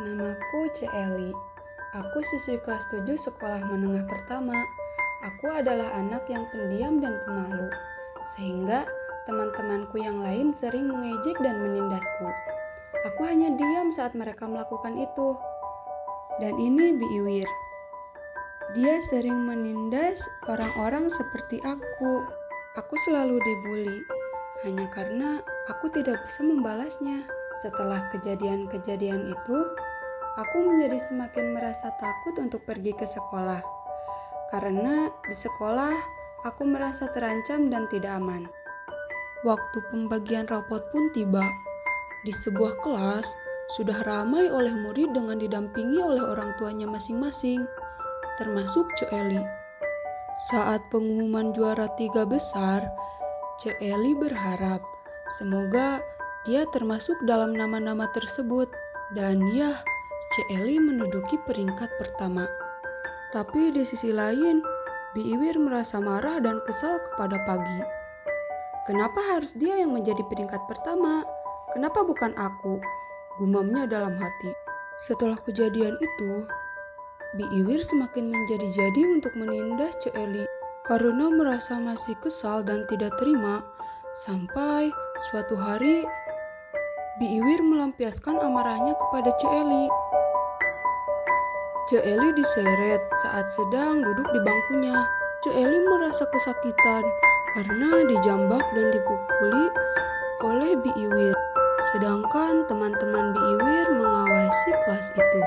Namaku Eli. Aku siswi kelas 7 sekolah menengah pertama. Aku adalah anak yang pendiam dan pemalu, sehingga teman-temanku yang lain sering mengejek dan menindasku. Aku hanya diam saat mereka melakukan itu. Dan ini Biiwir. Dia sering menindas orang-orang seperti aku. Aku selalu dibully, hanya karena aku tidak bisa membalasnya. Setelah kejadian-kejadian itu, aku menjadi semakin merasa takut untuk pergi ke sekolah. Karena di sekolah, aku merasa terancam dan tidak aman. Waktu pembagian rapot pun tiba. Di sebuah kelas, sudah ramai oleh murid dengan didampingi oleh orang tuanya masing-masing, termasuk Eli. Saat pengumuman juara 3 besar, Eli berharap semoga dia termasuk dalam nama-nama tersebut. Dan ya, Eli menduduki peringkat pertama. Tapi di sisi lain, Biiwir merasa marah dan kesal kepada Pagi. Kenapa harus dia yang menjadi peringkat pertama? Kenapa bukan aku? Gumamnya dalam hati. Setelah kejadian itu, Biiwir semakin menjadi-jadi untuk menindas Eli karena merasa masih kesal dan tidak terima. Sampai suatu hari, Biiwir melampiaskan amarahnya kepada Eli. Eli diseret saat sedang duduk di bangkunya. Eli merasa kesakitan karena dijambak dan dipukuli oleh Biiwir. Sedangkan teman-teman Biiwir mengawasi kelas itu.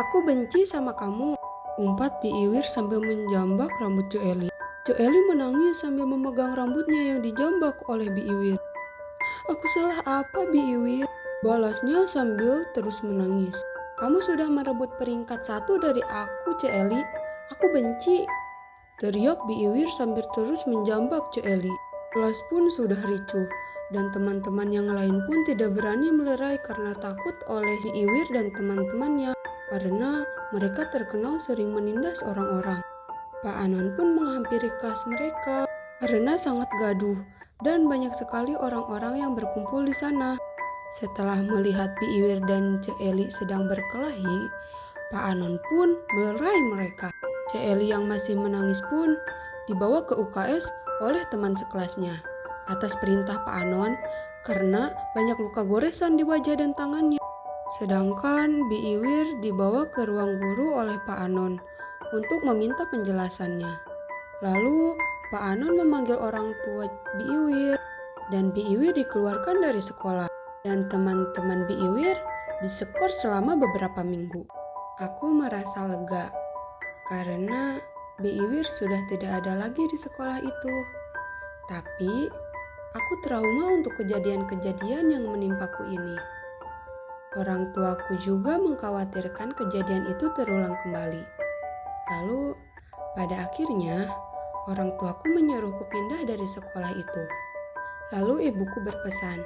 Aku benci sama kamu, umpat Biiwir sambil menjambak rambut Eli. Eli menangis sambil memegang rambutnya yang dijambak oleh Biiwir. Aku salah apa, Biiwir? Balasnya sambil terus menangis. Kamu sudah merebut peringkat 1 dari aku, Eli. Aku benci. Teriak Biiwir sambil terus menjambak Eli. Kelas pun sudah ricuh, dan teman-teman yang lain pun tidak berani melerai karena takut oleh Biiwir dan teman-temannya, karena mereka terkenal sering menindas orang-orang. Pak Anon pun menghampiri kelas mereka karena sangat gaduh, dan banyak sekali orang-orang yang berkumpul di sana. Setelah melihat Biiwir dan Eli sedang berkelahi, Pak Anon pun melerai mereka. Eli yang masih menangis pun dibawa ke UKS oleh teman sekelasnya atas perintah Pak Anon karena banyak luka goresan di wajah dan tangannya. Sedangkan Biiwir dibawa ke ruang guru oleh Pak Anon untuk meminta penjelasannya. Lalu Pak Anon memanggil orang tua Biiwir dan Biiwir dikeluarkan dari sekolah. Dan teman-teman Biiwir disekor selama beberapa minggu. Aku merasa lega karena Biiwir sudah tidak ada lagi di sekolah itu. Tapi aku trauma untuk kejadian-kejadian yang menimpaku ini. Orang tuaku juga mengkhawatirkan kejadian itu terulang kembali. Lalu pada akhirnya orang tuaku menyuruhku pindah dari sekolah itu. Lalu ibuku berpesan,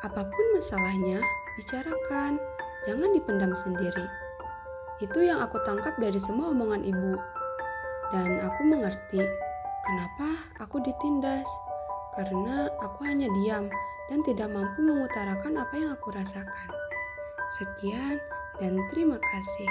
apapun masalahnya, bicarakan, jangan dipendam sendiri. Itu yang aku tangkap dari semua omongan ibu. Dan aku mengerti kenapa aku ditindas. Karena aku hanya diam dan tidak mampu mengutarakan apa yang aku rasakan. Sekian dan terima kasih.